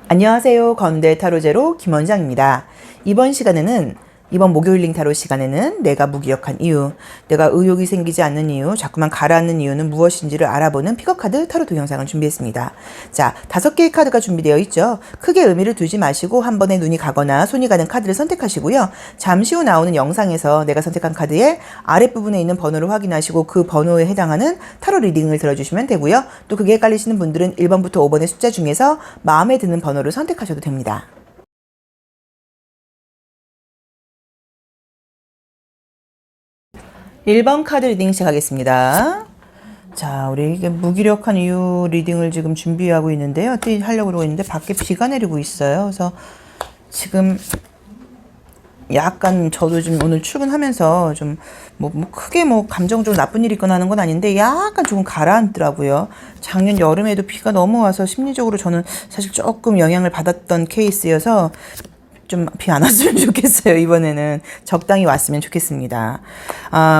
안녕하세요. 건대 타로제로 김원장입니다. 이번 목요 힐링 타로 시간에는 내가 무기력한 이유, 내가 의욕이 생기지 않는 이유, 자꾸만 가라앉는 이유는 무엇인지를 알아보는 픽업 카드 타로 동영상을 준비했습니다. 자, 5개의 카드가 준비되어 있죠. 크게 의미를 두지 마시고 한 번에 눈이 가거나 손이 가는 카드를 선택하시고요. 잠시 후 나오는 영상에서 내가 선택한 카드의 아랫부분에 있는 번호를 확인하시고 그 번호에 해당하는 타로 리딩을 들어주시면 되고요. 또 그게 헷갈리시는 분들은 1번부터 5번의 숫자 중에서 마음에 드는 번호를 선택하셔도 됩니다. 1번 카드 리딩 시작하겠습니다. 자, 우리 이게 무기력한 이유 리딩을 지금 준비하고 있는데요. 또 하려고 그러고 있는데 밖에 비가 내리고 있어요. 그래서 지금 약간 저도 지금 오늘 출근하면서 좀 크게 감정적으로 나쁜 일이 있거나 하는 건 아닌데 약간 조금 가라앉더라고요. 작년 여름에도 비가 너무 와서 심리적으로 저는 사실 조금 영향을 받았던 케이스여서 좀 비 안 왔으면 좋겠어요. 이번에는 적당히 왔으면 좋겠습니다.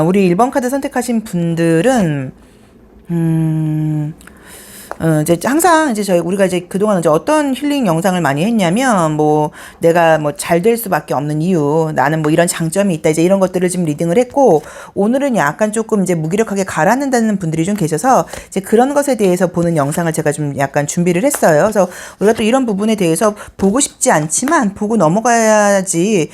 우리 1번 카드 선택하신 분들은 이제 항상 우리가 그동안 어떤 힐링 영상을 많이 했냐면 내가 잘 될 수밖에 없는 이유, 나는 이런 장점이 있다, 이제 이런 것들을 지금 리딩을 했고, 오늘은 약간 조금 이제 무기력하게 가라앉는다는 분들이 좀 계셔서 이제 그런 것에 대해서 보는 영상을 제가 좀 약간 준비를 했어요. 그래서 우리가 또 이런 부분에 대해서 보고 싶지 않지만 보고 넘어가야지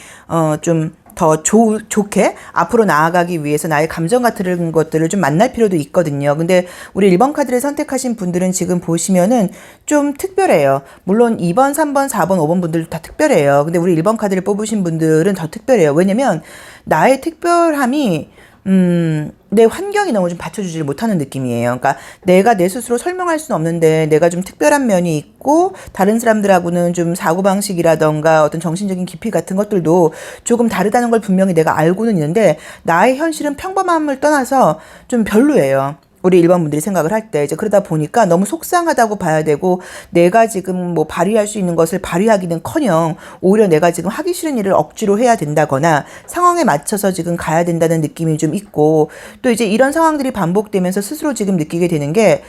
좀 더 좋게 앞으로 나아가기 위해서 나의 감정 같은 것들을 좀 만날 필요도 있거든요. 근데 우리 1번 카드를 선택하신 분들은 지금 보시면은 좀 특별해요. 물론 2번, 3번, 4번, 5번 분들도 다 특별해요. 근데 우리 1번 카드를 뽑으신 분들은 더 특별해요. 왜냐면 나의 특별함이 내 환경이 너무 좀 받쳐주질 못하는 느낌이에요. 그러니까 내가 내 스스로 설명할 수는 없는데 내가 좀 특별한 면이 있고 다른 사람들하고는 좀 사고방식이라던가 어떤 정신적인 깊이 같은 것들도 조금 다르다는 걸 분명히 내가 알고는 있는데 나의 현실은 평범함을 떠나서 좀 별로예요. 우리 1번 분들이 생각을 할 때 이제 그러다 보니까 너무 속상하다고 봐야 되고 내가 지금 발휘할 수 있는 것을 발휘하기는커녕 오히려 내가 지금 하기 싫은 일을 억지로 해야 된다거나 상황에 맞춰서 지금 가야 된다는 느낌이 좀 있고 또 이제 이런 상황들이 반복되면서 스스로 지금 느끼게 되는 게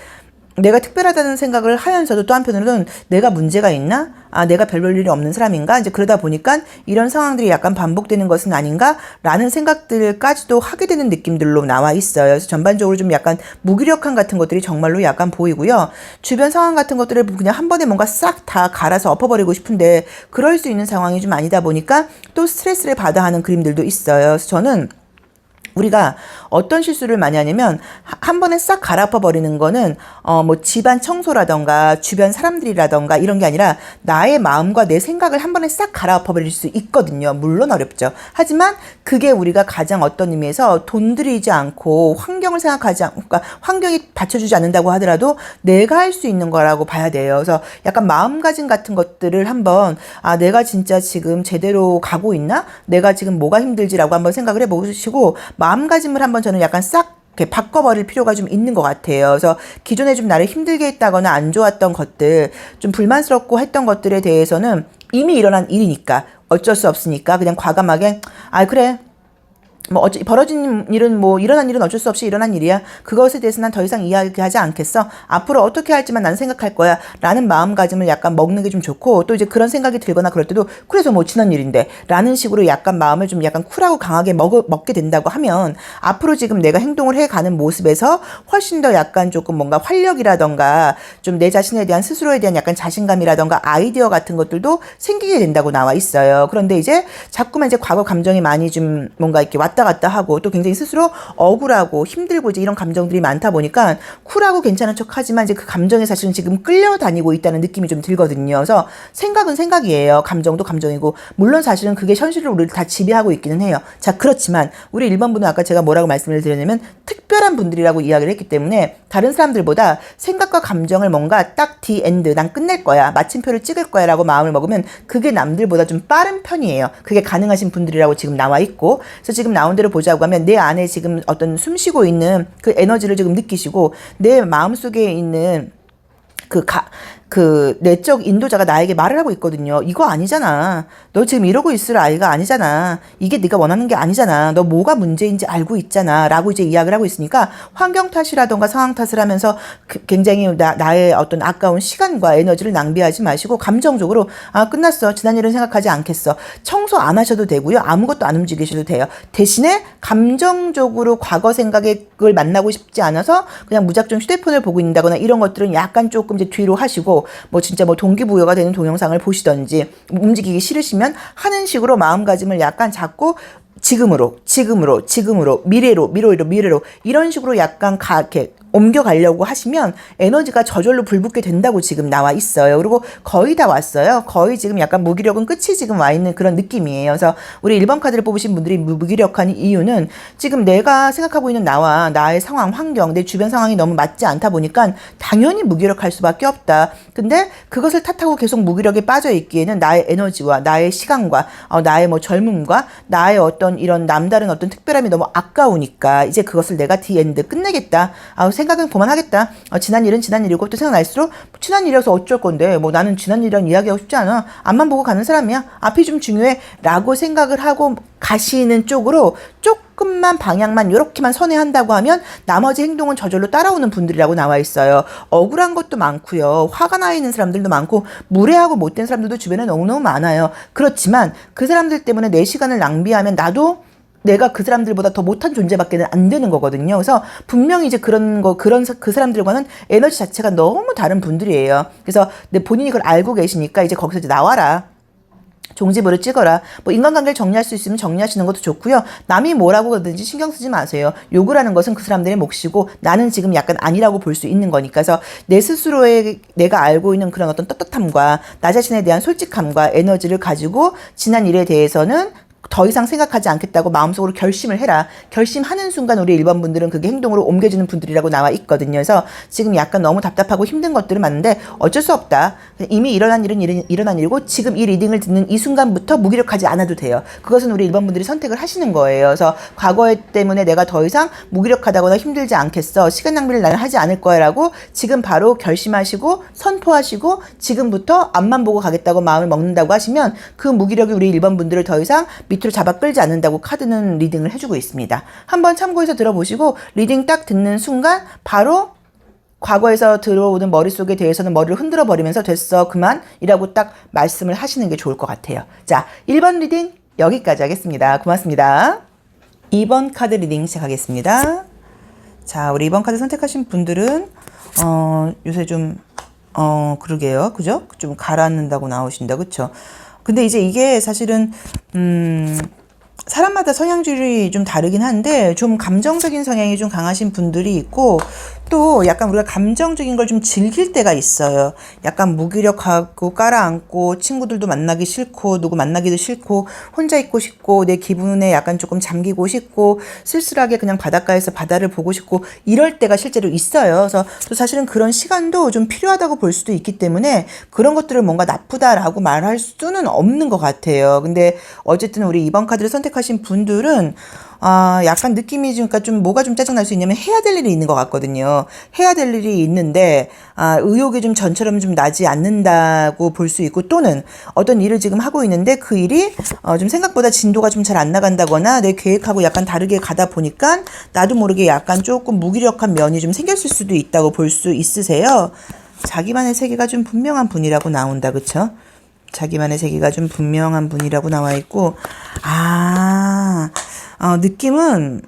내가 특별하다는 생각을 하면서도 또 한편으로는 내가 문제가 있나? 내가 별 볼 일이 없는 사람인가? 이제 그러다 보니까 이런 상황들이 약간 반복되는 것은 아닌가? 라는 생각들까지도 하게 되는 느낌들로 나와 있어요. 그래서 전반적으로 좀 약간 무기력함 같은 것들이 정말로 약간 보이고요. 주변 상황 같은 것들을 그냥 한 번에 뭔가 싹 다 갈아서 엎어버리고 싶은데 그럴 수 있는 상황이 좀 아니다 보니까 또 스트레스를 받아 하는 그림들도 있어요. 그래서 저는 우리가 어떤 실수를 많이 하냐면 한 번에 싹 갈아엎어 버리는 거는 집안 청소라던가 주변 사람들이라던가 이런 게 아니라 나의 마음과 내 생각을 한 번에 싹 갈아엎어 버릴 수 있거든요. 물론 어렵죠. 하지만 그게 우리가 가장 어떤 의미에서 돈 들이지 않고 환경을 생각하지 않고 그러니까 환경이 받쳐주지 않는다고 하더라도 내가 할 수 있는 거라고 봐야 돼요. 그래서 약간 마음가짐 같은 것들을 한번 내가 진짜 지금 제대로 가고 있나? 내가 지금 뭐가 힘들지라고 한번 생각을 해보시고 마음가짐을 한번 저는 약간 싹 이렇게 바꿔버릴 필요가 좀 있는 것 같아요. 그래서 기존에 좀 나를 힘들게 했다거나 안 좋았던 것들, 좀 불만스럽고 했던 것들에 대해서는 이미 일어난 일이니까 어쩔 수 없으니까 그냥 과감하게 그래. 벌어진 일은 일어난 일은 어쩔 수 없이 일어난 일이야. 그것에 대해서 난 더 이상 이야기하지 않겠어. 앞으로 어떻게 할지만 난 생각할 거야. 라는 마음가짐을 약간 먹는 게 좀 좋고, 또 이제 그런 생각이 들거나 그럴 때도, 그래서 지난 일인데. 라는 식으로 약간 마음을 좀 약간 쿨하고 강하게 먹게 된다고 하면, 앞으로 지금 내가 행동을 해가는 모습에서 훨씬 더 약간 조금 뭔가 활력이라던가, 좀 내 자신에 대한 스스로에 대한 약간 자신감이라던가 아이디어 같은 것들도 생기게 된다고 나와 있어요. 그런데 이제 자꾸만 이제 과거 감정이 많이 좀 뭔가 이렇게 왔다 갔다 하고 또 굉장히 스스로 억울하고 힘들고 이제 이런 감정들이 많다 보니까 쿨하고 괜찮은 척 하지만 이제 그 감정에 사실은 지금 끌려다니고 있다는 느낌이 좀 들거든요. 그래서 생각은 생각이에요. 감정도 감정이고 물론 사실은 그게 현실을 우리를 다 지배하고 있기는 해요. 자, 그렇지만 우리 1번 분은 아까 제가 뭐라고 말씀을 드렸냐면 특별한 분들이라고 이야기를 했기 때문에 다른 사람들보다 생각과 감정을 뭔가 딱 디엔드 난 끝낼 거야. 마침표를 찍을 거야 라고 마음을 먹으면 그게 남들보다 좀 빠른 편이에요. 그게 가능하신 분들이라고 지금 나와 있고 그래서 지금 나온 대로 보자고 하면 내 안에 지금 어떤 숨쉬고 있는 그 에너지를 지금 느끼시고 내 마음속에 있는 그 그 내적 인도자가 나에게 말을 하고 있거든요. 이거 아니잖아. 너 지금 이러고 있을 아이가 아니잖아. 이게 네가 원하는 게 아니잖아. 너 뭐가 문제인지 알고 있잖아. 라고 이제 이야기를 하고 있으니까 환경 탓이라던가 상황 탓을 하면서 굉장히 나의 어떤 아까운 시간과 에너지를 낭비하지 마시고 감정적으로 아 끝났어. 지난 일은 생각하지 않겠어. 청소 안 하셔도 되고요. 아무것도 안 움직이셔도 돼요. 대신에 감정적으로 과거 생각을 만나고 싶지 않아서 그냥 무작정 휴대폰을 보고 있다거나 이런 것들은 약간 조금 이제 뒤로 하시고 뭐 진짜 뭐 동기부여가 되는 동영상을 보시던지 움직이기 싫으시면 하는 식으로 마음가짐을 약간 잡고 지금으로 미래로 이런 식으로 약간 이렇게 옮겨가려고 하시면 에너지가 저절로 불붙게 된다고 지금 나와 있어요. 그리고 거의 다 왔어요. 거의 지금 약간 무기력은 끝이 지금 와 있는 그런 느낌이에요. 그래서 우리 1번 카드를 뽑으신 분들이 무기력한 이유는 지금 내가 생각하고 있는 나와 나의 상황, 환경, 내 주변 상황이 너무 맞지 않다 보니까 당연히 무기력할 수밖에 없다. 근데 그것을 탓하고 계속 무기력에 빠져 있기에는 나의 에너지와 나의 시간과 나의 뭐 젊음과 나의 어떤 이런 남다른 어떤 특별함이 너무 아까우니까 이제 그것을 내가 디엔드 끝내겠다. 생각은 그만하겠다. 지난 일은 지난 일이고 또 생각날수록 지난 일이어서 어쩔 건데 뭐 나는 지난 일이란 이야기하고 싶지 않아. 앞만 보고 가는 사람이야. 앞이 좀 중요해. 라고 생각을 하고 가시는 쪽으로 조금만 방향만 이렇게만 선회한다고 하면 나머지 행동은 저절로 따라오는 분들이라고 나와 있어요. 억울한 것도 많고요. 화가 나 있는 사람들도 많고 무례하고 못된 사람들도 주변에 너무너무 많아요. 그렇지만 그 사람들 때문에 내 시간을 낭비하면 나도 내가 그 사람들보다 더 못한 존재밖에는 안 되는 거거든요. 그래서 분명히 이제 그 사람들과는 에너지 자체가 너무 다른 분들이에요. 그래서 본인이 그걸 알고 계시니까 이제 거기서 이제 나와라. 종지부를 찍어라. 뭐 인간관계를 정리할 수 있으면 정리하시는 것도 좋고요. 남이 뭐라고 하든지 신경 쓰지 마세요. 욕을 하는 것은 그 사람들의 몫이고 나는 지금 약간 아니라고 볼 수 있는 거니까. 그래서 내 스스로의 내가 알고 있는 그런 어떤 떳떳함과 나 자신에 대한 솔직함과 에너지를 가지고 지난 일에 대해서는 더 이상 생각하지 않겠다고 마음속으로 결심을 해라. 결심하는 순간 우리 1번 분들은 그게 행동으로 옮겨지는 분들이라고 나와 있거든요. 그래서 지금 약간 너무 답답하고 힘든 것들은 많은데 어쩔 수 없다. 이미 일어난 일은 일어난 일이고 지금 이 리딩을 듣는 이 순간부터 무기력하지 않아도 돼요. 그것은 우리 1번 분들이 선택을 하시는 거예요. 그래서 과거 때문에 내가 더 이상 무기력하다거나 힘들지 않겠어. 시간 낭비를 나는 하지 않을 거야 라고 지금 바로 결심하시고 선포하시고 지금부터 앞만 보고 가겠다고 마음을 먹는다고 하시면 그 무기력이 우리 1번 분들을 더 이상 밑으로 잡아 끌지 않는다고 카드는 리딩을 해주고 있습니다. 한번 참고해서 들어보시고 리딩 딱 듣는 순간 바로 과거에서 들어오는 머릿속에 대해서는 머리를 흔들어 버리면서 됐어 그만 이라고 딱 말씀을 하시는 게 좋을 것 같아요. 자, 1번 리딩 여기까지 하겠습니다. 고맙습니다. 2번 카드 리딩 시작하겠습니다. 자, 우리 2번 카드 선택하신 분들은 요새 좀 그러게요. 그죠? 좀 가라앉는다고 나오신다. 그쵸? 근데 이제 이게 사실은 사람마다 성향들이 좀 다르긴 한데 좀 감정적인 성향이 좀 강하신 분들이 있고 또 약간 우리가 감정적인 걸 좀 즐길 때가 있어요. 약간 무기력하고 깔아앉고 친구들도 만나기 싫고 누구 만나기도 싫고 혼자 있고 싶고 내 기분에 약간 조금 잠기고 싶고 쓸쓸하게 그냥 바닷가에서 바다를 보고 싶고 이럴 때가 실제로 있어요. 그래서 또 사실은 그런 시간도 좀 필요하다고 볼 수도 있기 때문에 그런 것들을 뭔가 나쁘다라고 말할 수는 없는 것 같아요. 근데 어쨌든 우리 2번 카드를 선택하신 분들은 약간 느낌이 그러니까 좀 뭐가 좀 짜증날 수 있냐면 해야 될 일이 있는 것 같거든요. 해야 될 일이 있는데 의욕이 좀 전처럼 좀 나지 않는다고 볼 수 있고 또는 어떤 일을 지금 하고 있는데 그 일이 좀 생각보다 진도가 좀 잘 안 나간다거나 내 계획하고 약간 다르게 가다 보니까 나도 모르게 약간 조금 무기력한 면이 좀 생겼을 수도 있다고 볼 수 있으세요. 자기만의 세계가 좀 분명한 분이라고 나온다. 그쵸? 자기만의 세계가 좀 분명한 분이라고 나와 있고 느낌은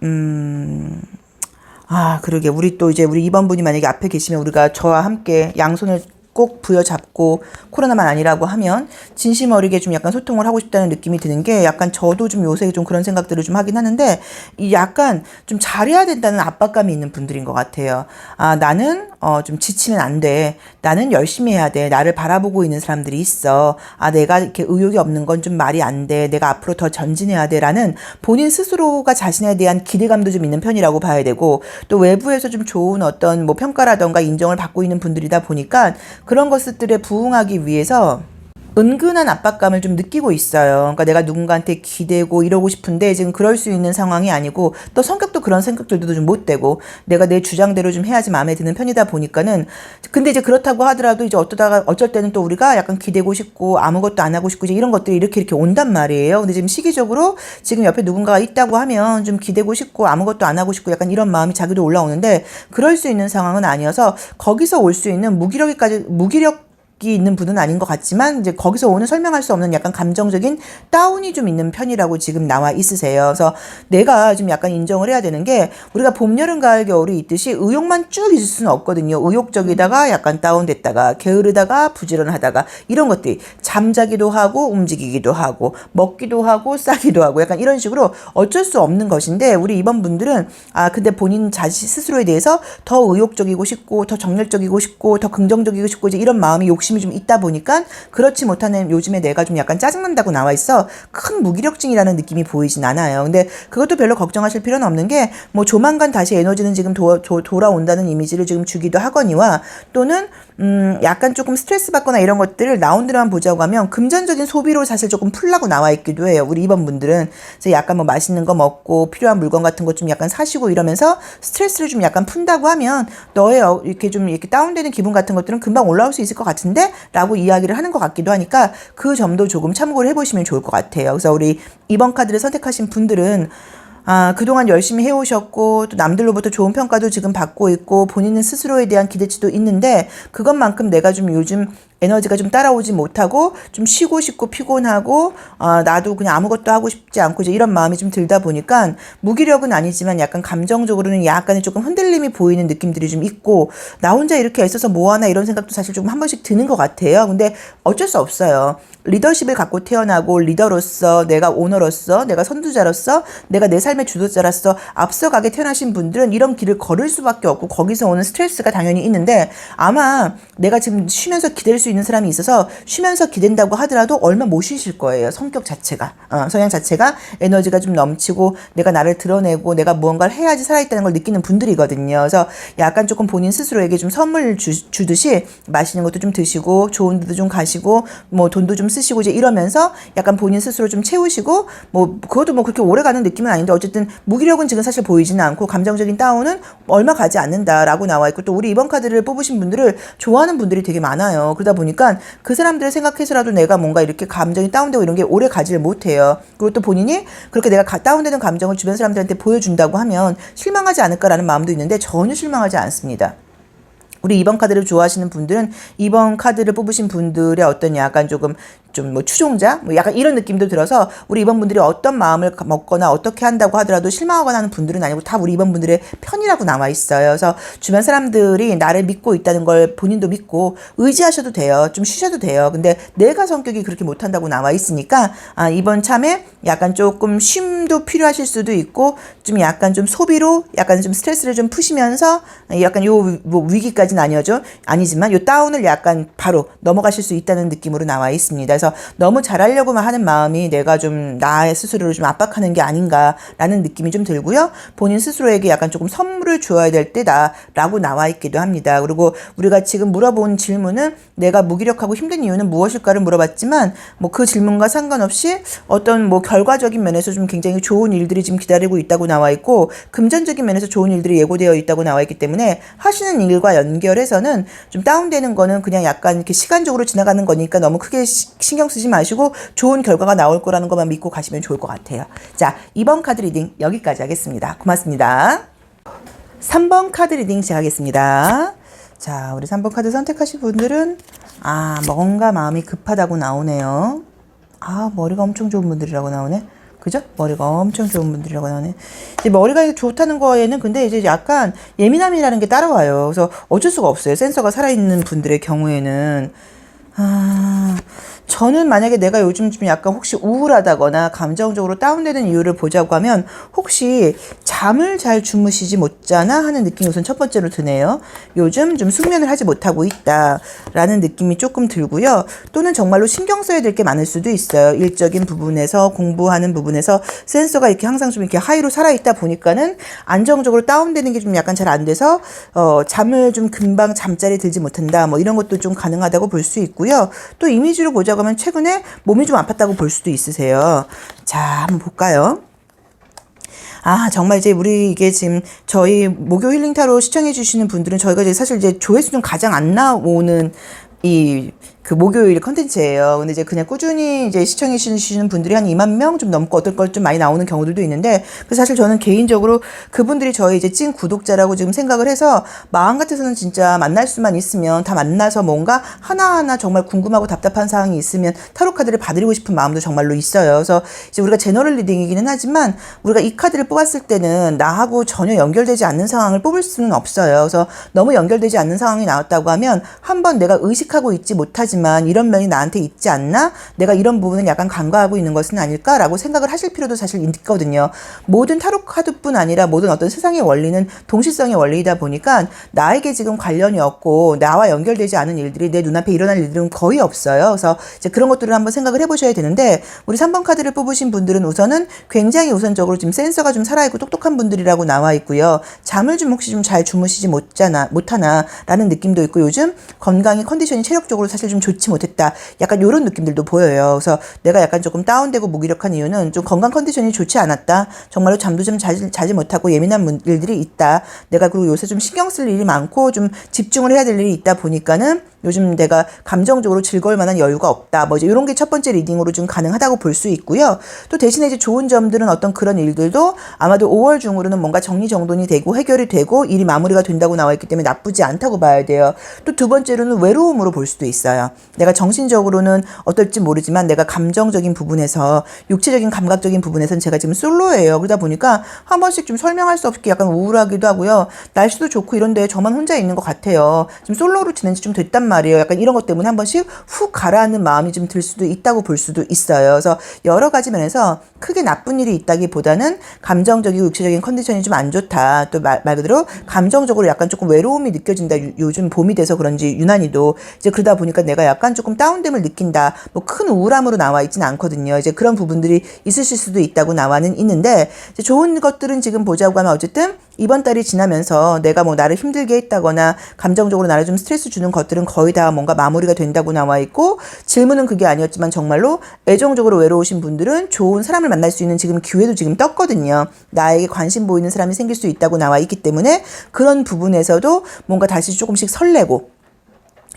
그러게 우리 또 이제 우리 2번 분이 만약에 앞에 계시면 우리가 저와 함께 양손을 꼭 부여잡고 코로나만 아니라고 하면 진심 어리게 좀 약간 소통을 하고 싶다는 느낌이 드는 게 약간 저도 좀 요새 좀 그런 생각들을 좀 하긴 하는데 이 약간 좀 잘해야 된다는 압박감이 있는 분들인 것 같아요. 나는 좀 지치면 안 돼. 나는 열심히 해야 돼. 나를 바라보고 있는 사람들이 있어. 내가 이렇게 의욕이 없는 건 좀 말이 안 돼. 내가 앞으로 더 전진해야 돼. 라는 본인 스스로가 자신에 대한 기대감도 좀 있는 편이라고 봐야 되고 또 외부에서 좀 좋은 어떤 뭐 평가라던가 인정을 받고 있는 분들이다 보니까 그런 것들에 부응하기 위해서 은근한 압박감을 좀 느끼고 있어요. 그러니까 내가 누군가한테 기대고 이러고 싶은데 지금 그럴 수 있는 상황이 아니고 또 성격도 그런 생각들도 좀 못 되고 내가 내 주장대로 좀 해야지 마음에 드는 편이다 보니까는 근데 이제 그렇다고 하더라도 이제 어쩔 때는 또 우리가 약간 기대고 싶고 아무것도 안 하고 싶고 이제 이런 것들이 이렇게 온단 말이에요. 근데 지금 시기적으로 지금 옆에 누군가가 있다고 하면 좀 기대고 싶고 아무것도 안 하고 싶고 약간 이런 마음이 자기도 올라오는데 그럴 수 있는 상황은 아니어서 거기서 올 수 있는 무기력 있는 분은 아닌 것 같지만 이제 거기서 오는 설명할 수 없는 약간 감정적인 다운이 좀 있는 편이라고 지금 나와 있으세요. 그래서 내가 좀 약간 인정을 해야 되는 게 우리가 봄, 여름, 가을, 겨울이 있듯이 의욕만 쭉 있을 수는 없거든요. 의욕적이다가 약간 다운됐다가 게으르다가 부지런하다가 이런 것들이 잠자기도 하고 움직이기도 하고 먹기도 하고 싸기도 하고 약간 이런 식으로 어쩔 수 없는 것인데 우리 이번 분들은 근데 본인 자신 스스로에 대해서 더 의욕적이고 싶고 더 정열적이고 싶고 더 긍정적이고 싶고 이제 이런 마음이 욕심이 좀 있다 보니까 그렇지 못하는 요즘에 내가 좀 약간 짜증난다고 나와 있어 큰 무기력증이라는 느낌이 보이진 않아요. 근데 그것도 별로 걱정하실 필요는 없는 게 뭐 조만간 다시 에너지는 지금 돌아온다는 이미지를 지금 주기도 하거니와 또는 약간 조금 스트레스 받거나 이런 것들을 라운드로만 보자고 하면 금전적인 소비로 사실 조금 풀라고 나와 있기도 해요. 우리 이번 분들은 그래서 약간 뭐 맛있는 거 먹고 필요한 물건 같은 거 좀 약간 사시고 이러면서 스트레스를 좀 약간 푼다고 하면 너의 이렇게 좀 이렇게 다운되는 기분 같은 것들은 금방 올라올 수 있을 것 같은데 라고 이야기를 하는 것 같기도 하니까 그 점도 조금 참고를 해보시면 좋을 것 같아요. 그래서 우리 이번 카드를 선택하신 분들은 그동안 열심히 해오셨고, 또 남들로부터 좋은 평가도 지금 받고 있고, 본인은 스스로에 대한 기대치도 있는데, 그것만큼 내가 좀 요즘 에너지가 좀 따라오지 못하고, 좀 쉬고 싶고 피곤하고, 나도 그냥 아무것도 하고 싶지 않고, 이제 이런 마음이 좀 들다 보니까, 무기력은 아니지만 약간 감정적으로는 약간의 조금 흔들림이 보이는 느낌들이 좀 있고, 나 혼자 이렇게 애써서 뭐하나 이런 생각도 사실 조금 한 번씩 드는 것 같아요. 근데 어쩔 수 없어요. 리더십을 갖고 태어나고 리더로서 내가 오너로서 내가 선두자로서 내가 내 삶의 주도자로서 앞서가게 태어나신 분들은 이런 길을 걸을 수밖에 없고 거기서 오는 스트레스가 당연히 있는데 아마 내가 지금 쉬면서 기댈 수 있는 사람이 있어서 쉬면서 기댄다고 하더라도 얼마 못 쉬실 거예요. 성격 자체가 성향 자체가 에너지가 좀 넘치고 내가 나를 드러내고 내가 무언가를 해야지 살아있다는 걸 느끼는 분들이거든요. 그래서 약간 조금 본인 스스로에게 좀 선물 주듯이 맛있는 것도 좀 드시고 좋은 데도 좀 가시고 뭐 돈도 좀 쓰시고 이제 이러면서 약간 본인 스스로 좀 채우시고 뭐 그것도 뭐 그렇게 오래 가는 느낌은 아닌데 어쨌든 무기력은 지금 사실 보이지는 않고 감정적인 다운은 얼마 가지 않는다라고 나와 있고 또 우리 이번 카드를 뽑으신 분들을 좋아하는 분들이 되게 많아요. 그러다 보니까 그 사람들을 생각해서라도 내가 뭔가 이렇게 감정이 다운되고 이런 게 오래 가지를 못해요. 그리고 또 본인이 그렇게 내가 다운되는 감정을 주변 사람들한테 보여준다고 하면 실망하지 않을까라는 마음도 있는데 전혀 실망하지 않습니다. 우리 이번 카드를 좋아하시는 분들은 이번 카드를 뽑으신 분들의 어떤 약간 조금 좀 뭐 추종자 뭐 약간 이런 느낌도 들어서 우리 이번 분들이 어떤 마음을 먹거나 어떻게 한다고 하더라도 실망하거나 하는 분들은 아니고 다 우리 이번 분들의 편이라고 나와 있어요. 그래서 주변 사람들이 나를 믿고 있다는 걸 본인도 믿고 의지하셔도 돼요. 좀 쉬셔도 돼요. 근데 내가 성격이 그렇게 못한다고 나와 있으니까 이번 참에 약간 조금 쉼도 필요하실 수도 있고 좀 약간 좀 소비로 약간 좀 스트레스를 좀 푸시면서 약간 요 뭐 위기까지는 아니지만 요 다운을 약간 바로 넘어가실 수 있다는 느낌으로 나와 있습니다. 그래서 너무 잘하려고만 하는 마음이 내가 좀 나의 스스로를 좀 압박하는 게 아닌가라는 느낌이 좀 들고요. 본인 스스로에게 약간 조금 선물을 주어야 될 때다라고 나와 있기도 합니다. 그리고 우리가 지금 물어본 질문은 내가 무기력하고 힘든 이유는 무엇일까를 물어봤지만 뭐 그 질문과 상관없이 어떤 뭐 결과적인 면에서 좀 굉장히 좋은 일들이 지금 기다리고 있다고 나와 있고 금전적인 면에서 좋은 일들이 예고되어 있다고 나와 있기 때문에 하시는 일과 연결해서는 좀 다운되는 거는 그냥 약간 이렇게 시간적으로 지나가는 거니까 너무 크게 신경 쓰지 마시고 좋은 결과가 나올 거라는 것만 믿고 가시면 좋을 것 같아요. 자, 2번 카드 리딩 여기까지 하겠습니다. 고맙습니다. 3번 카드 리딩 시작하겠습니다. 자, 우리 3번 카드 선택하신 분들은 뭔가 마음이 급하다고 나오네요. 머리가 엄청 좋은 분들이라고 나오네. 그죠? 머리가 엄청 좋은 분들이라고 나오네. 이제 머리가 좋다는 거에는 근데 이제 약간 예민함이라는 게 따라와요. 그래서 어쩔 수가 없어요. 센서가 살아있는 분들의 경우에는. 저는 만약에 내가 요즘 좀 약간 혹시 우울하다거나 감정적으로 다운되는 이유를 보자고 하면 혹시 잠을 잘 주무시지 못자나 하는 느낌이 우선 첫 번째로 드네요. 요즘 좀 숙면을 하지 못하고 있다라는 느낌이 조금 들고요. 또는 정말로 신경 써야 될 게 많을 수도 있어요. 일적인 부분에서 공부하는 부분에서 센서가 이렇게 항상 좀 이렇게 하이로 살아있다 보니까는 안정적으로 다운되는 게 좀 약간 잘 안 돼서 잠을 좀 금방 잠자리 들지 못한다 뭐 이런 것도 좀 가능하다고 볼 수 있고요. 또 이미지로 보자고 있다고 하면 최근에 몸이 좀 아팠다고 볼 수도 있으세요. 자, 한번 볼까요? 아, 정말 이제 우리 이게 지금 저희 목요 힐링 타로 시청해 주시는 분들은 저희가 이제 사실 이제 조회수는 가장 안 나오는 그 목요일 컨텐츠예요. 근데 이제 그냥 꾸준히 이제 시청해 주시는 분들이 한 2만 명 좀 넘고 어떨 걸 좀 많이 나오는 경우들도 있는데, 그래서 사실 저는 개인적으로 그분들이 저희 이제 찐 구독자라고 지금 생각을 해서 마음 같아서는 진짜 만날 수만 있으면 다 만나서 뭔가 하나하나 정말 궁금하고 답답한 사항이 있으면 타로 카드를 봐드리고 싶은 마음도 정말로 있어요. 그래서 이제 우리가 제너럴 리딩이기는 하지만 우리가 이 카드를 뽑았을 때는 나하고 전혀 연결되지 않는 상황을 뽑을 수는 없어요. 그래서 너무 연결되지 않는 상황이 나왔다고 하면 한번 내가 의식하고 있지 못하지 이런 면이 나한테 있지 않나? 내가 이런 부분을 약간 간과하고 있는 것은 아닐까라고 생각을 하실 필요도 사실 있거든요. 모든 타로 카드뿐 아니라 모든 어떤 세상의 원리는 동시성의 원리이다 보니까 나에게 지금 관련이 없고 나와 연결되지 않은 일들이 내 눈앞에 일어날 일들은 거의 없어요. 그래서 이제 그런 것들을 한번 생각을 해보셔야 되는데, 우리 3번 카드를 뽑으신 분들은 우선은 굉장히 우선적으로 지금 센서가 좀 살아있고 똑똑한 분들이라고 나와 있고요. 잠을 좀 혹시 좀 잘 주무시지 못하나 라는 느낌도 있고, 요즘 건강이 컨디션이 체력적으로 사실 좀 좋지 못했다. 약간 이런 느낌들도 보여요. 그래서 내가 약간 조금 다운되고 무기력한 이유는 좀 건강 컨디션이 좋지 않았다. 정말로 잠도 좀 자지 못하고 예민한 일들이 있다. 내가 그리고 요새 좀 신경 쓸 일이 많고 좀 집중을 해야 될 일이 있다 보니까는 요즘 내가 감정적으로 즐거울 만한 여유가 없다. 뭐 이제 이런 게 첫 번째 리딩으로 좀 가능하다고 볼 수 있고요. 또 대신에 이제 좋은 점들은 어떤 그런 일들도 아마도 5월 중으로는 뭔가 정리정돈이 되고 해결이 되고 일이 마무리가 된다고 나와 있기 때문에 나쁘지 않다고 봐야 돼요. 또 두 번째로는 외로움으로 볼 수도 있어요. 내가 정신적으로는 어떨지 모르지만 내가 감정적인 부분에서, 육체적인 감각적인 부분에서는 제가 지금 솔로예요. 그러다 보니까 한 번씩 좀 설명할 수 없게 약간 우울하기도 하고요. 날씨도 좋고 이런데 저만 혼자 있는 것 같아요. 지금 솔로로 지낸 지 좀 됐단 말이에요. 약간 이런 것 때문에 한 번씩 훅 가라앉는 마음이 좀 들 수도 있다고 볼 수도 있어요. 그래서 여러 가지 면에서 크게 나쁜 일이 있다기보다는 감정적이고 육체적인 컨디션이 좀 안 좋다. 또 말 그대로 감정적으로 약간 조금 외로움이 느껴진다. 요즘 봄이 돼서 그런지 유난히도 이제 그러다 보니까 내가 약간 조금 다운됨을 느낀다. 뭐 큰 우울함으로 나와 있진 않거든요. 이제 그런 부분들이 있으실 수도 있다고 나와는 있는데, 이제 좋은 것들은 지금 보자고 하면 어쨌든 이번 달이 지나면서 내가 뭐 나를 힘들게 했다거나 감정적으로 나를 좀 스트레스 주는 것들은 거의 다 뭔가 마무리가 된다고 나와 있고, 질문은 그게 아니었지만 정말로 애정적으로 외로우신 분들은 좋은 사람을 만날 수 있는 지금 기회도 지금 떴거든요. 나에게 관심 보이는 사람이 생길 수 있다고 나와 있기 때문에 그런 부분에서도 뭔가 다시 조금씩 설레고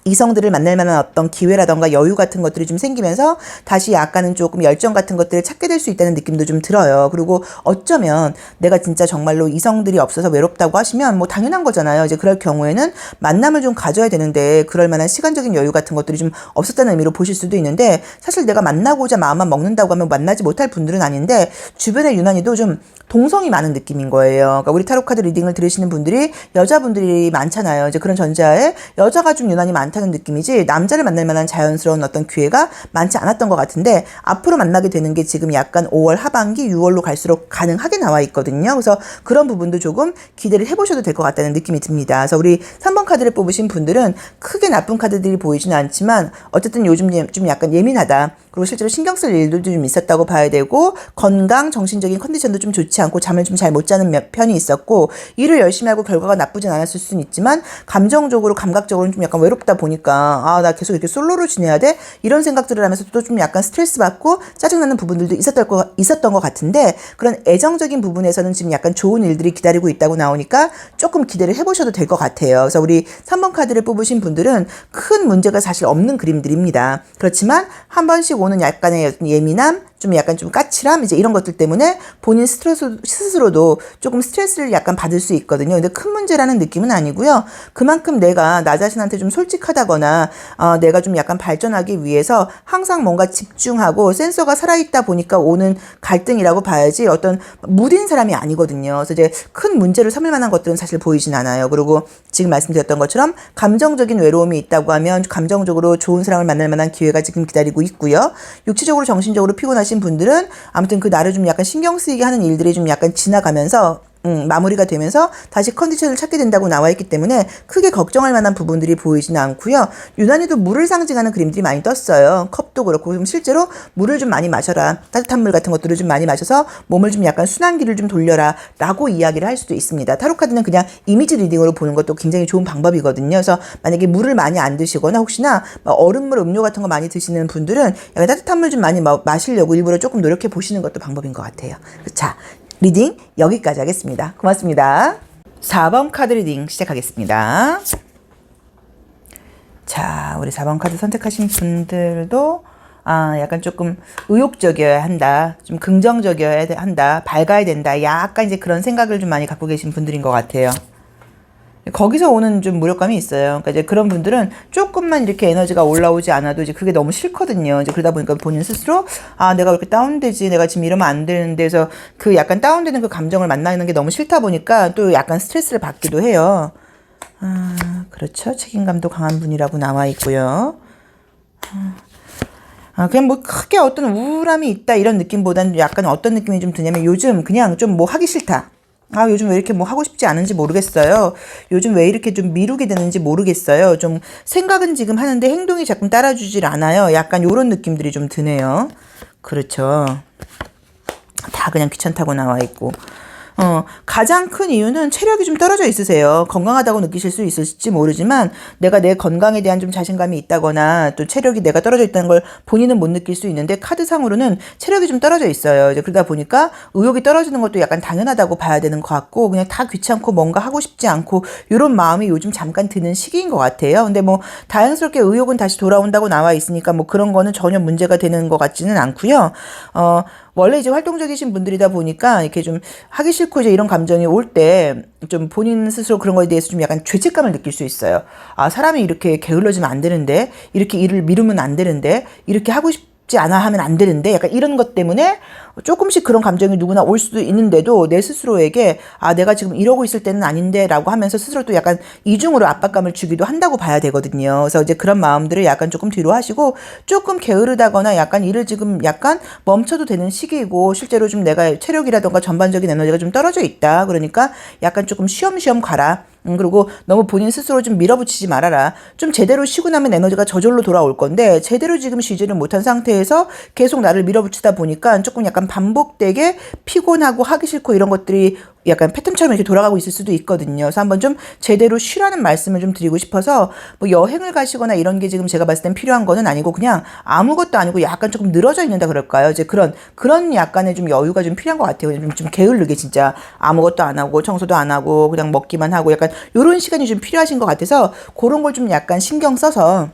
이성들을 만날 만한 어떤 기회라던가 여유 같은 것들이 좀 생기면서 다시 약간은 조금 열정 같은 것들을 찾게 될 수 있다는 느낌도 좀 들어요. 그리고 어쩌면 내가 진짜 정말로 이성들이 없어서 외롭다고 하시면 뭐 당연한 거잖아요. 이제 그럴 경우에는 만남을 좀 가져야 되는데 그럴 만한 시간적인 여유 같은 것들이 좀 없었다는 의미로 보실 수도 있는데, 사실 내가 만나고자 마음만 먹는다고 하면 만나지 못할 분들은 아닌데 주변에 유난히도 좀 동성이 많은 느낌인 거예요. 그러니까 우리 타로카드 리딩을 들으시는 분들이 여자분들이 많잖아요. 이제 그런 전자에 여자가 좀 유난히 많다는 느낌이지 남자를 만날 만한 자연스러운 어떤 기회가 많지 않았던 것 같은데, 앞으로 만나게 되는 게 지금 약간 5월 하반기 6월로 갈수록 가능하게 나와 있거든요. 그래서 그런 부분도 조금 기대를 해보셔도 될 것 같다는 느낌이 듭니다. 그래서 우리 3번 카드를 뽑으신 분들은 크게 나쁜 카드들이 보이지는 않지만 어쨌든 요즘 좀 약간 예민하다. 그리고 실제로 신경 쓸 일들도 좀 있었다고 봐야 되고, 건강, 정신적인 컨디션도 좀 좋지 않고 잠을 좀 잘 못 자는 편이 있었고, 일을 열심히 하고 결과가 나쁘진 않았을 수는 있지만 감정적으로 감각적으로는 좀 약간 외롭다 보니까 아, 나 계속 이렇게 솔로로 지내야 돼? 이런 생각들을 하면서 또 좀 약간 스트레스 받고 짜증나는 부분들도 있었던 것 같은데, 그런 애정적인 부분에서는 지금 약간 좋은 일들이 기다리고 있다고 나오니까 조금 기대를 해보셔도 될 것 같아요. 그래서 우리 3번 카드를 뽑으신 분들은 큰 문제가 사실 없는 그림들입니다. 그렇지만 한 번씩 오는 약간의 예민함, 좀 약간 좀 까칠함, 이제 이런 것들 때문에 본인 스스로도 조금 스트레스를 약간 받을 수 있거든요. 근데 큰 문제라는 느낌은 아니고요. 그만큼 내가 나 자신한테 좀 솔직하다거나 내가 좀 약간 발전하기 위해서 항상 뭔가 집중하고 센서가 살아있다 보니까 오는 갈등이라고 봐야지 어떤 무딘 사람이 아니거든요. 그래서 이제 큰 문제를 삼을 만한 것들은 사실 보이진 않아요. 그리고 지금 말씀드렸던 것처럼 감정적인 외로움이 있다고 하면 감정적으로 좋은 사람을 만날 만한 기회가 지금 기다리고 있고요. 육체적으로 정신적으로 피곤하신 분들은 아무튼 그 나를 좀 약간 신경 쓰이게 하는 일들이 좀 약간 지나가면서 마무리가 되면서 다시 컨디션을 찾게 된다고 나와 있기 때문에 크게 걱정할 만한 부분들이 보이지는 않고요. 유난히도 물을 상징하는 그림들이 많이 떴어요. 컵도 그렇고 그럼 실제로 물을 좀 많이 마셔라. 따뜻한 물 같은 것들을 좀 많이 마셔서 몸을 좀 약간 순환기를 좀 돌려라 라고 이야기를 할 수도 있습니다. 타로카드는 그냥 이미지 리딩으로 보는 것도 굉장히 좋은 방법이거든요. 그래서 만약에 물을 많이 안 드시거나 혹시나 얼음물 음료 같은 거 많이 드시는 분들은 약간 따뜻한 물 좀 많이 마시려고 일부러 조금 노력해 보시는 것도 방법인 것 같아요. 자, 리딩 여기까지 하겠습니다. 고맙습니다. 4번 카드 리딩 시작하겠습니다. 자, 우리 4번 카드 선택하신 분들도 약간 조금 의욕적이어야 한다. 좀 긍정적이어야 한다. 밝아야 된다. 약간 이제 그런 생각을 좀 많이 갖고 계신 분들인 것 같아요. 거기서 오는 좀 무력감이 있어요. 그러니까 이제 그런 분들은 조금만 이렇게 에너지가 올라오지 않아도 이제 그게 너무 싫거든요. 이제 그러다 보니까 본인 스스로 내가 왜 이렇게 다운되지? 내가 지금 이러면 안 되는데 해서 그 약간 다운되는 그 감정을 만나는 게 너무 싫다 보니까 또 약간 스트레스를 받기도 해요. 그렇죠. 책임감도 강한 분이라고 나와 있고요. 그냥 뭐 크게 어떤 우울함이 있다 이런 느낌보다는 약간 어떤 느낌이 좀 드냐면 요즘 그냥 좀 뭐 하기 싫다. 요즘 왜 이렇게 뭐 하고 싶지 않은지 모르겠어요. 요즘 왜 이렇게 좀 미루게 되는지 모르겠어요. 좀 생각은 지금 하는데 행동이 자꾸 따라주질 않아요. 약간 요런 느낌들이 좀 드네요. 그렇죠. 다 그냥 귀찮다고 나와 있고. 가장 큰 이유는 체력이 좀 떨어져 있으세요. 건강하다고 느끼실 수 있을지 모르지만 내가 내 건강에 대한 좀 자신감이 있다거나 또 체력이 내가 떨어져 있다는 걸 본인은 못 느낄 수 있는데 카드상으로는 체력이 좀 떨어져 있어요. 이제 그러다 보니까 의욕이 떨어지는 것도 약간 당연하다고 봐야 되는 것 같고 그냥 다 귀찮고 뭔가 하고 싶지 않고 이런 마음이 요즘 잠깐 드는 시기인 것 같아요. 근데 뭐 다행스럽게 의욕은 다시 돌아온다고 나와 있으니까 뭐 그런 거는 전혀 문제가 되는 것 같지는 않고요. 원래 이제 활동적이신 분들이다 보니까 이렇게 좀 하기 싫고 이제 이런 감정이 올 때 좀 본인 스스로 그런 거에 대해서 좀 약간 죄책감을 느낄 수 있어요. 사람이 이렇게 게을러지면 안 되는데, 이렇게 일을 미루면 안 되는데, 이렇게 하고 싶지 않아 하면 안 되는데, 약간 이런 것 때문에 조금씩 그런 감정이 누구나 올 수도 있는데도 내 스스로에게 내가 지금 이러고 있을 때는 아닌데 라고 하면서 스스로 또 약간 이중으로 압박감을 주기도 한다고 봐야 되거든요. 그래서 이제 그런 마음들을 약간 조금 뒤로 하시고 조금 게으르다거나 약간 일을 지금 약간 멈춰도 되는 시기이고 실제로 좀 내가 체력이라던가 전반적인 에너지가 좀 떨어져 있다. 그러니까 약간 조금 쉬엄쉬엄 가라. 그리고 너무 본인 스스로 좀 밀어붙이지 말아라. 좀 제대로 쉬고 나면 에너지가 저절로 돌아올 건데 제대로 지금 쉬지를 못한 상태에서 계속 나를 밀어붙이다 보니까 조금 약간 반복되게 피곤하고 하기 싫고 이런 것들이 약간 패턴처럼 이렇게 돌아가고 있을 수도 있거든요. 그래서 한번 좀 제대로 쉬라는 말씀을 좀 드리고 싶어서 뭐 여행을 가시거나 이런 게 지금 제가 봤을 땐 필요한 거는 아니고 그냥 아무것도 아니고 약간 조금 늘어져 있는다 그럴까요? 이제 그런 약간의 좀 여유가 좀 필요한 것 같아요. 좀 게을르게 진짜 아무것도 안 하고 청소도 안 하고 그냥 먹기만 하고 약간 요런 시간이 좀 필요하신 것 같아서 그런 걸 좀 약간 신경 써서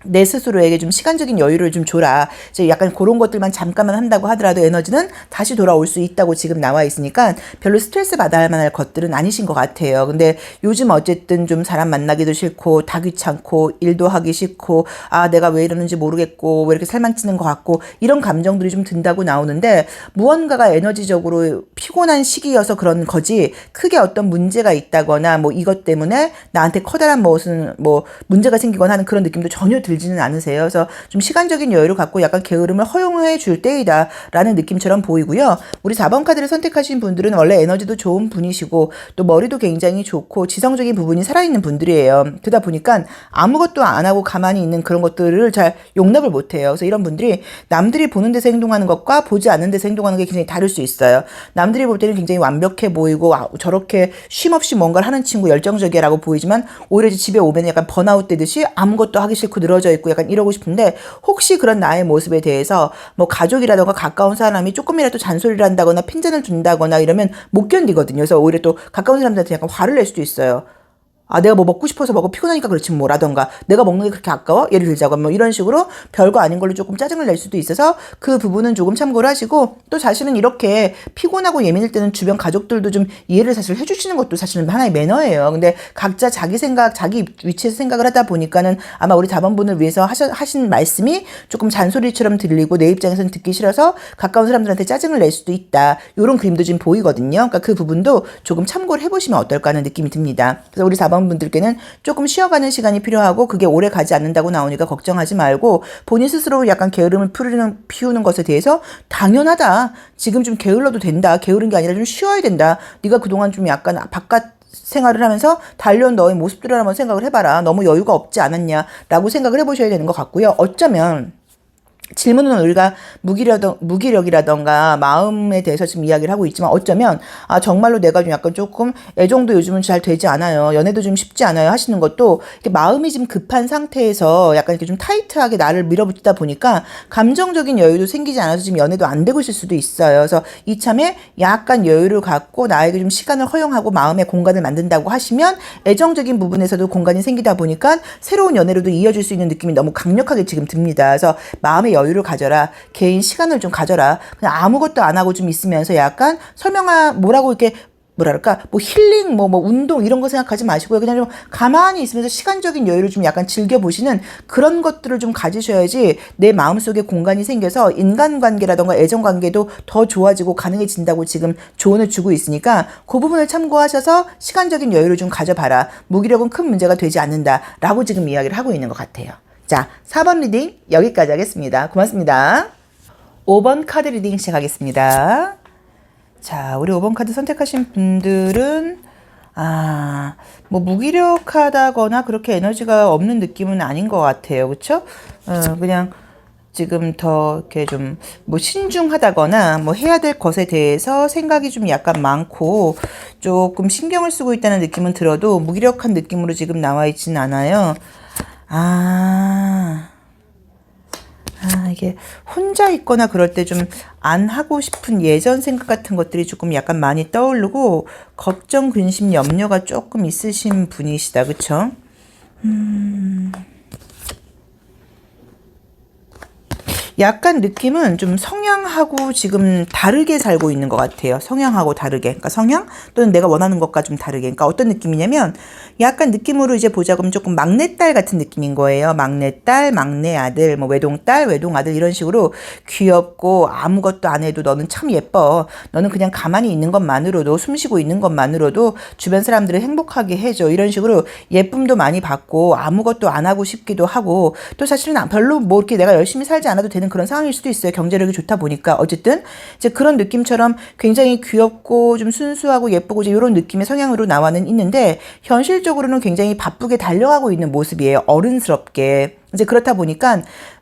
내 스스로에게 좀 시간적인 여유를 좀 줘라. 이제 약간 그런 것들만 잠깐만 한다고 하더라도 에너지는 다시 돌아올 수 있다고 지금 나와 있으니까 별로 스트레스 받아야 할 것들은 아니신 것 같아요. 근데 요즘 어쨌든 좀 사람 만나기도 싫고 다 귀찮고 일도 하기 싫고 내가 왜 이러는지 모르겠고 왜 이렇게 살만 찌는 것 같고 이런 감정들이 좀 든다고 나오는데 무언가가 에너지적으로 피곤한 시기여서 그런 거지 크게 어떤 문제가 있다거나 뭐 이것 때문에 나한테 커다란 무슨 뭐 문제가 생기거나 하는 그런 느낌도 전혀 들지는 않으세요. 그래서 좀 시간적인 여유를 갖고 약간 게으름을 허용해 줄 때이다 라는 느낌처럼 보이고요. 우리 4번 카드를 선택하신 분들은 원래 에너지도 좋은 분이시고 또 머리도 굉장히 좋고 지성적인 부분이 살아있는 분들이에요. 그러다 보니까 아무것도 안 하고 가만히 있는 그런 것들을 잘 용납을 못해요. 그래서 이런 분들이 남들이 보는 데서 행동하는 것과 보지 않는 데서 행동하는 게 굉장히 다를 수 있어요. 남들이 볼 때는 굉장히 완벽해 보이고 저렇게 쉼없이 뭔가를 하는 친구 열정적이라고 보이지만 오히려 집에 오면 약간 번아웃 되듯이 아무것도 하기 싫고 늘어져 있고 약간 이러고 싶은데 혹시 그런 나의 모습에 대해서 뭐 가족이라던가 가까운 사람이 조금이라도 잔소리를 한다거나 핀잔을 준다거나 이러면 못 견디거든요. 그래서 오히려 또 가까운 사람들한테 약간 화를 낼 수도 있어요. 내가 뭐 먹고 싶어서 먹고 피곤하니까 그렇지 뭐라던가 내가 먹는 게 그렇게 아까워? 예를 들자고 뭐 이런 식으로 별거 아닌 걸로 조금 짜증을 낼 수도 있어서 그 부분은 조금 참고를 하시고 또 자신은 이렇게 피곤하고 예민할 때는 주변 가족들도 좀 이해를 사실 해주시는 것도 사실은 하나의 매너예요. 근데 각자 자기 생각, 자기 위치에서 생각을 하다 보니까는 아마 우리 4번 분을 위해서 하신 말씀이 조금 잔소리처럼 들리고 내 입장에서는 듣기 싫어서 가까운 사람들한테 짜증을 낼 수도 있다. 이런 그림도 지금 보이거든요. 그러니까 그 부분도 조금 참고를 해보시면 어떨까 하는 느낌이 듭니다. 그래서 우리 4번 그런 분들께는 조금 쉬어가는 시간이 필요하고 그게 오래 가지 않는다고 나오니까 걱정하지 말고 본인 스스로 약간 게으름을 피우는 것에 대해서 당연하다. 지금 좀 게을러도 된다. 게으른 게 아니라 좀 쉬어야 된다. 네가 그동안 좀 약간 바깥 생활을 하면서 달려온 너의 모습들을 한번 생각을 해봐라. 너무 여유가 없지 않았냐라고 생각을 해보셔야 되는 것 같고요. 어쩌면 질문은 우리가 무기력이라던가 마음에 대해서 지금 이야기를 하고 있지만 어쩌면 정말로 내가 좀 약간 조금 애정도 요즘은 잘 되지 않아요. 연애도 좀 쉽지 않아요 하시는 것도 이렇게 마음이 좀 급한 상태에서 약간 이렇게 좀 타이트하게 나를 밀어붙이다 보니까 감정적인 여유도 생기지 않아서 지금 연애도 안 되고 있을 수도 있어요. 그래서 이참에 약간 여유를 갖고 나에게 좀 시간을 허용하고 마음의 공간을 만든다고 하시면 애정적인 부분에서도 공간이 생기다 보니까 새로운 연애로도 이어질 수 있는 느낌이 너무 강력하게 지금 듭니다. 그래서 마음의 여유를 가져라. 개인 시간을 좀 가져라. 그냥 아무것도 안 하고 좀 있으면서 약간 뭐라고 이렇게 뭐랄까 힐링 운동 이런 거 생각하지 마시고요. 그냥 좀 가만히 있으면서 시간적인 여유를 좀 약간 즐겨보시는 그런 것들을 좀 가지셔야지 내 마음속에 공간이 생겨서 인간관계라던가 애정관계도 더 좋아지고 가능해진다고 지금 조언을 주고 있으니까 그 부분을 참고하셔서 시간적인 여유를 좀 가져봐라. 무기력은 큰 문제가 되지 않는다라고 지금 이야기를 하고 있는 것 같아요. 자, 4번 리딩 여기까지 하겠습니다. 고맙습니다. 5번 카드 리딩 시작하겠습니다. 자, 우리 5번 카드 선택하신 분들은 무기력하다거나 그렇게 에너지가 없는 느낌은 아닌 것 같아요. 그쵸? 그냥 지금 더 이렇게 좀 신중하다거나 해야 될 것에 대해서 생각이 좀 약간 많고 조금 신경을 쓰고 있다는 느낌은 들어도 무기력한 느낌으로 지금 나와 있진 않아요. 이게 혼자 있거나 그럴 때 좀 안 하고 싶은 예전 생각 같은 것들이 조금 약간 많이 떠오르고 걱정, 근심, 염려가 조금 있으신 분이시다. 그쵸? 약간 느낌은 좀 성향하고 지금 다르게 살고 있는 것 같아요. 성향하고 다르게. 그러니까 성향 또는 내가 원하는 것과 좀 다르게. 그러니까 어떤 느낌이냐면 약간 느낌으로 이제 보자면 조금 막내딸 같은 느낌인 거예요. 막내딸, 막내아들, 외동딸, 외동아들 이런 식으로 귀엽고 아무것도 안 해도 너는 참 예뻐. 너는 그냥 가만히 있는 것만으로도 숨쉬고 있는 것만으로도 주변 사람들을 행복하게 해줘. 이런 식으로 예쁨도 많이 받고 아무것도 안 하고 싶기도 하고 또 사실은 별로 이렇게 내가 열심히 살지 않아도 되는 그런 상황일 수도 있어요. 경제력이 좋다 보니까. 어쨌든 이제 그런 느낌처럼 굉장히 귀엽고 좀 순수하고 예쁘고 이제 이런 느낌의 성향으로 나와는 있는데 현실적으로는 굉장히 바쁘게 달려가고 있는 모습이에요. 어른스럽게. 이제 그렇다 보니까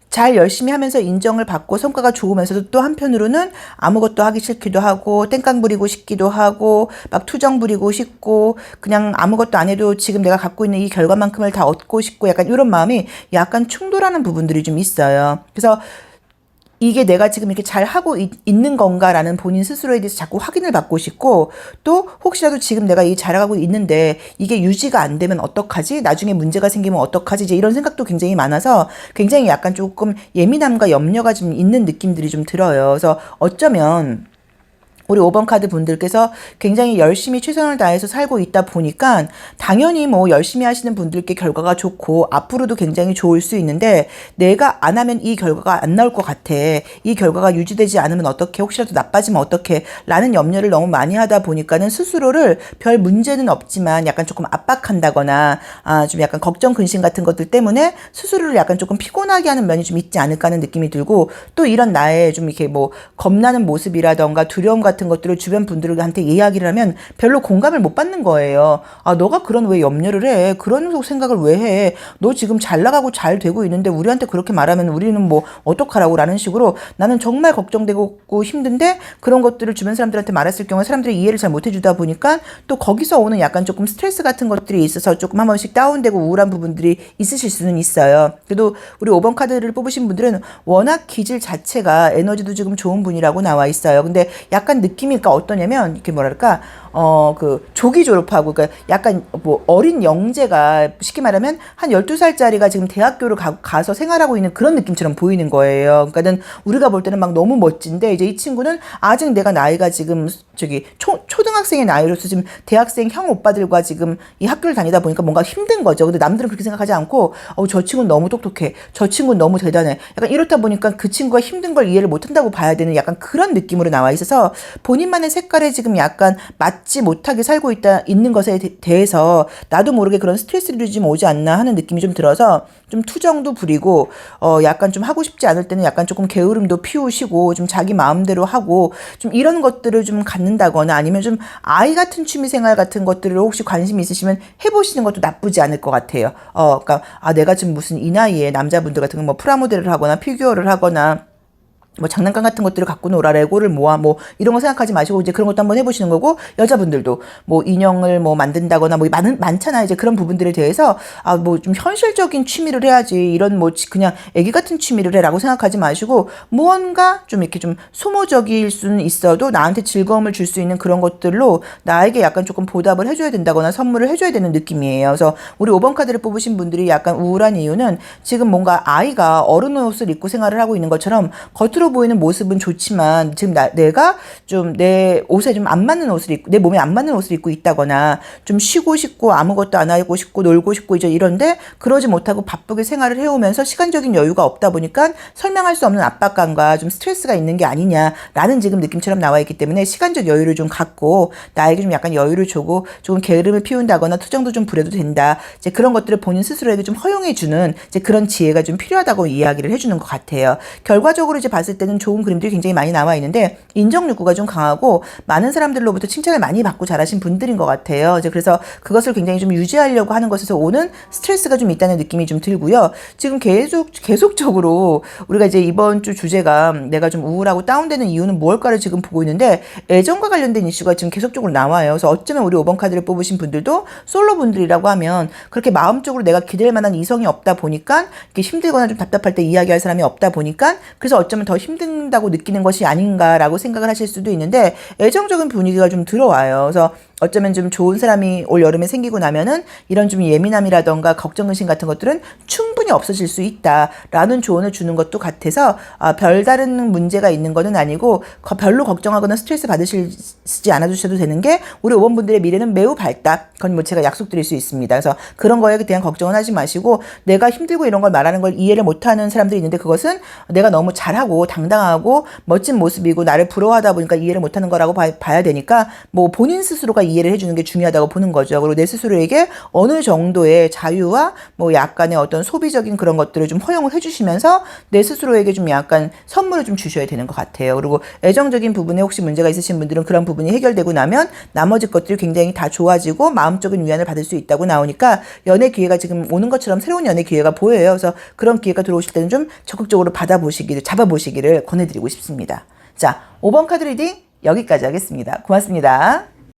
잘 열심히 하면서 인정을 받고 성과가 좋으면서도 또 한편으로는 아무것도 하기 싫기도 하고 땡깡 부리고 싶기도 하고 막 투정 부리고 싶고 그냥 아무것도 안 해도 지금 내가 갖고 있는 이 결과만큼을 다 얻고 싶고 약간 이런 마음이 약간 충돌하는 부분들이 좀 있어요. 그래서 이게 내가 지금 이렇게 잘 하고 있는 건가라는 본인 스스로에 대해서 자꾸 확인을 받고 싶고 또 혹시라도 지금 내가 이 잘하고 있는데 이게 유지가 안 되면 어떡하지? 나중에 문제가 생기면 어떡하지? 이제 이런 생각도 굉장히 많아서 굉장히 약간 조금 예민함과 염려가 좀 있는 느낌들이 좀 들어요. 그래서 어쩌면 우리 5번 카드 분들께서 굉장히 열심히 최선을 다해서 살고 있다 보니까 당연히 열심히 하시는 분들께 결과가 좋고 앞으로도 굉장히 좋을 수 있는데 내가 안 하면 이 결과가 안 나올 것 같아. 이 결과가 유지되지 않으면 어떡해? 혹시라도 나빠지면 어떡해? 라는 염려를 너무 많이 하다 보니까는 스스로를 별 문제는 없지만 약간 조금 압박한다거나 좀 약간 걱정, 근심 같은 것들 때문에 스스로를 약간 조금 피곤하게 하는 면이 좀 있지 않을까 하는 느낌이 들고 또 이런 나의 좀 이렇게 겁나는 모습이라던가 두려움 같은 것들을 주변 분들한테 이야기를 하면 별로 공감을 못 받는 거예요. 너가 그런 왜 염려를 해? 그런 생각을 왜 해? 너 지금 잘 나가고 잘 되고 있는데 우리한테 그렇게 말하면 우리는 어떡하라고 라는 식으로 나는 정말 걱정되고 힘든데 그런 것들을 주변 사람들한테 말했을 경우에 사람들이 이해를 잘 못 해주다 보니까 또 거기서 오는 약간 조금 스트레스 같은 것들이 있어서 조금 한 번씩 다운되고 우울한 부분들이 있으실 수는 있어요. 그래도 우리 5번 카드를 뽑으신 분들은 워낙 기질 자체가 에너지도 지금 좋은 분이라고 나와 있어요. 근데 약간 느낌이니까 어떠냐면 이렇게 뭐랄까 조기 졸업하고 그러니까 약간 어린 영재가 쉽게 말하면 한 12살짜리가 지금 대학교를 가서 생활하고 있는 그런 느낌처럼 보이는 거예요. 그러니까는 우리가 볼 때는 막 너무 멋진데 이제 이 친구는 아직 내가 나이가 지금 초등학생의 나이로서 지금 대학생 형 오빠들과 지금 이 학교를 다니다 보니까 뭔가 힘든 거죠. 근데 남들은 그렇게 생각하지 않고 저 친구는 너무 똑똑해. 저 친구는 너무 대단해. 약간 이렇다 보니까 그 친구가 힘든 걸 이해를 못 한다고 봐야 되는 약간 그런 느낌으로 나와 있어서 본인만의 색깔에 지금 약간 맞지 못하게 살고 있는 것에 대해서 나도 모르게 그런 스트레스를 좀 오지 않나 하는 느낌이 좀 들어서 좀 투정도 부리고 약간 좀 하고 싶지 않을 때는 약간 조금 게으름도 피우시고 좀 자기 마음대로 하고 좀 이런 것들을 좀 갖는다거나 아니면 좀 아이 같은 취미생활 같은 것들을 혹시 관심이 있으시면 해보시는 것도 나쁘지 않을 것 같아요. 그러니까 내가 지금 무슨 이 나이에 남자분들 같은 거 뭐 프라모델을 하거나 피규어를 하거나 뭐 장난감 같은 것들을 갖고 놀아, 레고를 모아, 뭐 이런 거 생각하지 마시고 이제 그런 것도 한번 해보시는 거고, 여자분들도 뭐 인형을 뭐 만든다거나 뭐 많잖아요. 이제 그런 부분들에 대해서 뭐 좀 현실적인 취미를 해야지, 이런 뭐 그냥 애기 같은 취미를 해라고 생각하지 마시고, 무언가 좀 이렇게 좀 소모적일 수는 있어도 나한테 즐거움을 줄 수 있는 그런 것들로 나에게 약간 조금 보답을 해줘야 된다거나 선물을 해줘야 되는 느낌이에요. 그래서 우리 5번 카드를 뽑으신 분들이 약간 우울한 이유는 지금 뭔가 아이가 어른 옷을 입고 생활을 하고 있는 것처럼 겉으로 보이는 모습은 좋지만 지금 내가 좀 내 옷에 좀 안 맞는 옷을 입고, 내 몸에 안 맞는 옷을 입고 있다거나 좀 쉬고 싶고 아무것도 안 하고 싶고 놀고 싶고 이제 이런데 그러지 못하고 바쁘게 생활을 해오면서 시간적인 여유가 없다 보니까 설명할 수 없는 압박감과 좀 스트레스가 있는 게 아니냐라는 지금 느낌처럼 나와 있기 때문에, 시간적 여유를 좀 갖고 나에게 좀 약간 여유를 주고 조금 게으름을 피운다거나 투정도 좀 부려도 된다, 이제 그런 것들을 본인 스스로에게 좀 허용해주는 이제 그런 지혜가 좀 필요하다고 이야기를 해주는 것 같아요. 결과적으로 이제 봤을 때는 좋은 그림들이 굉장히 많이 나와 있는데 인정 욕구가 좀 강하고 많은 사람들로부터 칭찬을 많이 받고 자라신 분들인 것 같아요. 이제 그래서 그것을 굉장히 좀 유지하려고 하는 것에서 오는 스트레스가 좀 있다는 느낌이 좀 들고요. 지금 계속적으로 우리가 이제 이번 주 주제가 내가 좀 우울하고 다운되는 이유는 무엇일까를 지금 보고 있는데, 애정과 관련된 이슈가 지금 계속적으로 나와요. 그래서 어쩌면 우리 5번 카드를 뽑으신 분들도 솔로 분들이라고 하면 그렇게 마음적으로 내가 기댈 만한 이성이 없다 보니까 이렇게 힘들거나 좀 답답할 때 이야기할 사람이 없다 보니까 그래서 어쩌면 더 힘든다고 느끼는 것이 아닌가라고 생각을 하실 수도 있는데, 애정적인 분위기가 좀 들어와요. 그래서 어쩌면 좀 좋은 사람이 올 여름에 생기고 나면은 이런 좀 예민함이라던가 걱정 의심 같은 것들은 충분히 없어질 수 있다라는 조언을 주는 것도 같아서 별다른 문제가 있는 거는 아니고 별로 걱정하거나 스트레스 받으시지 않아주셔도 되는 게, 우리 5번 분들의 미래는 매우 밝다. 그건 뭐 제가 약속드릴 수 있습니다. 그래서 그런 거에 대한 걱정은 하지 마시고, 내가 힘들고 이런 걸 말하는 걸 이해를 못하는 사람들이 있는데 그것은 내가 너무 잘하고 당당하고 멋진 모습이고 나를 부러워하다 보니까 이해를 못하는 거라고 봐야 되니까, 뭐 본인 스스로가 이해를 해주는 게 중요하다고 보는 거죠. 그리고 내 스스로에게 어느 정도의 자유와 뭐 약간의 어떤 소비적인 그런 것들을 좀 허용을 해주시면서 내 스스로에게 좀 약간 선물을 좀 주셔야 되는 것 같아요. 그리고 애정적인 부분에 혹시 문제가 있으신 분들은 그런 부분이 해결되고 나면 나머지 것들이 굉장히 다 좋아지고 마음적인 위안을 받을 수 있다고 나오니까, 연애 기회가 지금 오는 것처럼 새로운 연애 기회가 보여요. 그래서 그런 기회가 들어오실 때는 좀 적극적으로 잡아보시기를 권해드리고 싶습니다. 자, 5번 카드 리딩 여기까지 하겠습니다. 고맙습니다.